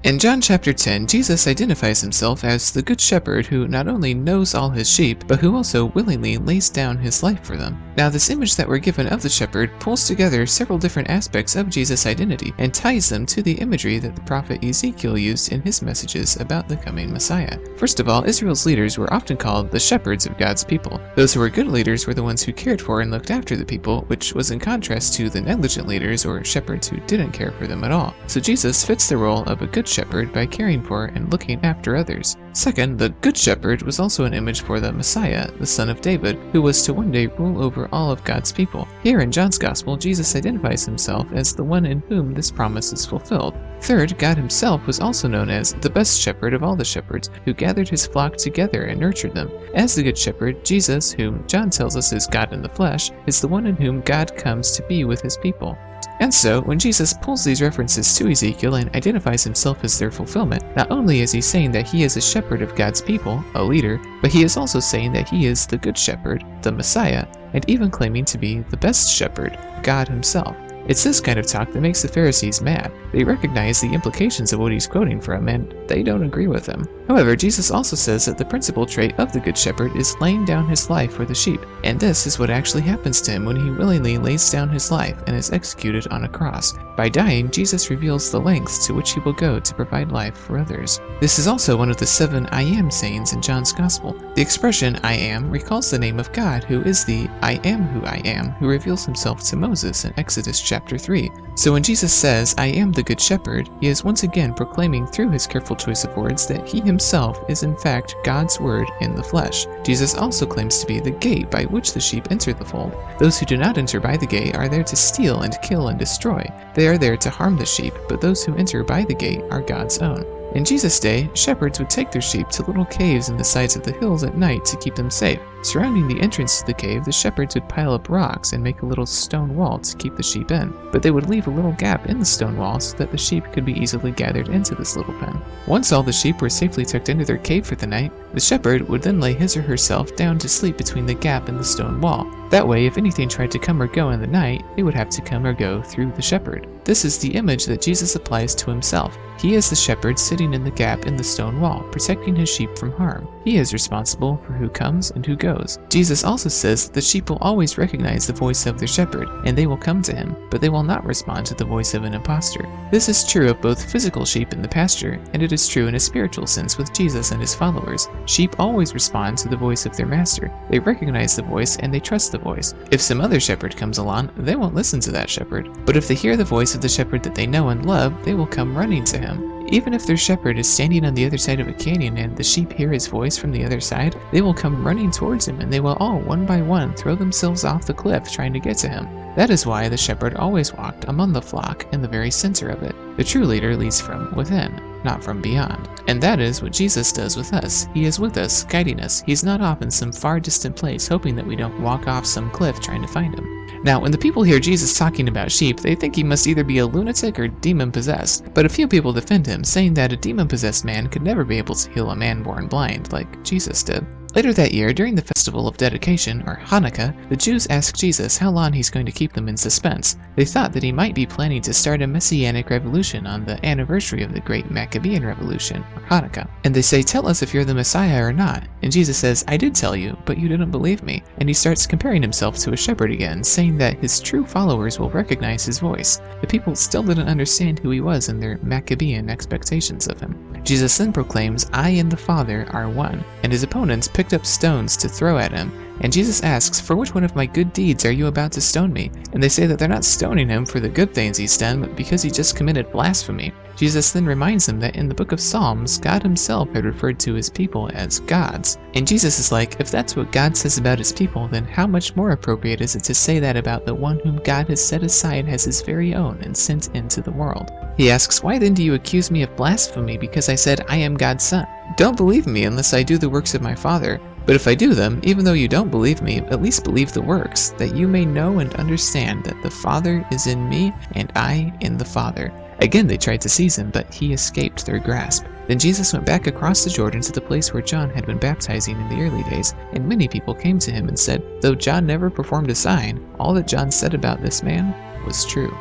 In John chapter 10, Jesus identifies himself as the Good Shepherd who not only knows all his sheep, but who also willingly lays down his life for them. Now, this image that we're given of the shepherd pulls together several different aspects of Jesus' identity and ties them to the imagery that the prophet Ezekiel used in his messages about the coming Messiah. First of all, Israel's leaders were often called the shepherds of God's people. Those who were good leaders were the ones who cared for and looked after the people, which was in contrast to the negligent leaders or shepherds who didn't care for them at all. So Jesus fits the role of a good shepherd by caring for and looking after others. Second, the Good Shepherd was also an image for the Messiah, the son of David, who was to one day rule over all of God's people. Here in John's Gospel, Jesus identifies himself as the one in whom this promise is fulfilled. Third, God himself was also known as the best shepherd of all the shepherds, who gathered his flock together and nurtured them. As the Good Shepherd, Jesus, whom John tells us is God in the flesh, is the one in whom God comes to be with his people. And so, when Jesus pulls these references to Ezekiel and identifies himself as their fulfillment, not only is he saying that he is a shepherd of God's people, a leader, but he is also saying that he is the Good Shepherd, the Messiah, and even claiming to be the best shepherd, God himself. It's this kind of talk that makes the Pharisees mad. They recognize the implications of what he's quoting from, and they don't agree with him. However, Jesus also says that the principal trait of the Good Shepherd is laying down his life for the sheep, and this is what actually happens to him when he willingly lays down his life and is executed on a cross. By dying, Jesus reveals the lengths to which he will go to provide life for others. This is also one of the 7 I am sayings in John's Gospel. The expression I am recalls the name of God, who is the I am who I am, who reveals himself to Moses in Exodus chapter 3. So when Jesus says, I am the Good Shepherd, he is once again proclaiming through his careful choice of words that he himself is in fact God's Word in the flesh. Jesus also claims to be the gate by which the sheep enter the fold. Those who do not enter by the gate are there to steal and kill and destroy. They are there to harm the sheep, but those who enter by the gate are God's own. In Jesus' day, shepherds would take their sheep to little caves in the sides of the hills at night to keep them safe. Surrounding the entrance to the cave, the shepherds would pile up rocks and make a little stone wall to keep the sheep in, but they would leave a little gap in the stone wall so that the sheep could be easily gathered into this little pen. Once all the sheep were safely tucked into their cave for the night, the shepherd would then lay his or herself down to sleep between the gap in the stone wall. That way, if anything tried to come or go in the night, it would have to come or go through the shepherd. This is the image that Jesus applies to himself. He is the shepherd sitting in the gap in the stone wall, protecting his sheep from harm. He is responsible for who comes and who goes. Jesus also says that the sheep will always recognize the voice of their shepherd, and they will come to him, but they will not respond to the voice of an impostor. This is true of both physical sheep in the pasture, and it is true in a spiritual sense with Jesus and his followers. Sheep always respond to the voice of their master. They recognize the voice and they trust the voice. If some other shepherd comes along, they won't listen to that shepherd. But if they hear the voice of the shepherd that they know and love, they will come running to him. Even if their shepherd is standing on the other side of a canyon and the sheep hear his voice from the other side, they will come running towards him and they will all, one by one, throw themselves off the cliff trying to get to him. That is why the shepherd always walked among the flock in the very center of it. The true leader leads from within, not from beyond. And that is what Jesus does with us. He is with us, guiding us. He's not off in some far distant place, hoping that we don't walk off some cliff trying to find him. Now, when the people hear Jesus talking about sheep, they think he must either be a lunatic or demon-possessed. But a few people defend him, saying that a demon-possessed man could never be able to heal a man born blind, like Jesus did. Later that year, during the Festival of Dedication, or Hanukkah, the Jews asked Jesus how long he's going to keep them in suspense. They thought that he might be planning to start a messianic revolution on the anniversary of the Great Maccabean Revolution, or Hanukkah. And they say, tell us if you're the Messiah or not. And Jesus says, I did tell you, but you didn't believe me. And he starts comparing himself to a shepherd again, saying that his true followers will recognize his voice. The people still didn't understand who he was in their Maccabean expectations of him. Jesus then proclaims, I and the Father are one, and his opponents picked up stones to throw at him. And Jesus asks, for which one of my good deeds are you about to stone me? And they say that they're not stoning him for the good things he's done, but because he just committed blasphemy. Jesus then reminds them that in the book of Psalms, God himself had referred to his people as gods. And Jesus is like, if that's what God says about his people, then how much more appropriate is it to say that about the one whom God has set aside as his very own and sent into the world? He asks, why then do you accuse me of blasphemy because I said I am God's son? Don't believe me unless I do the works of my Father. But if I do them, even though you don't believe me, at least believe the works, that you may know and understand that the Father is in me and I in the Father. Again they tried to seize him, but he escaped their grasp. Then Jesus went back across the Jordan to the place where John had been baptizing in the early days, and many people came to him and said, though John never performed a sign, all that John said about this man was true.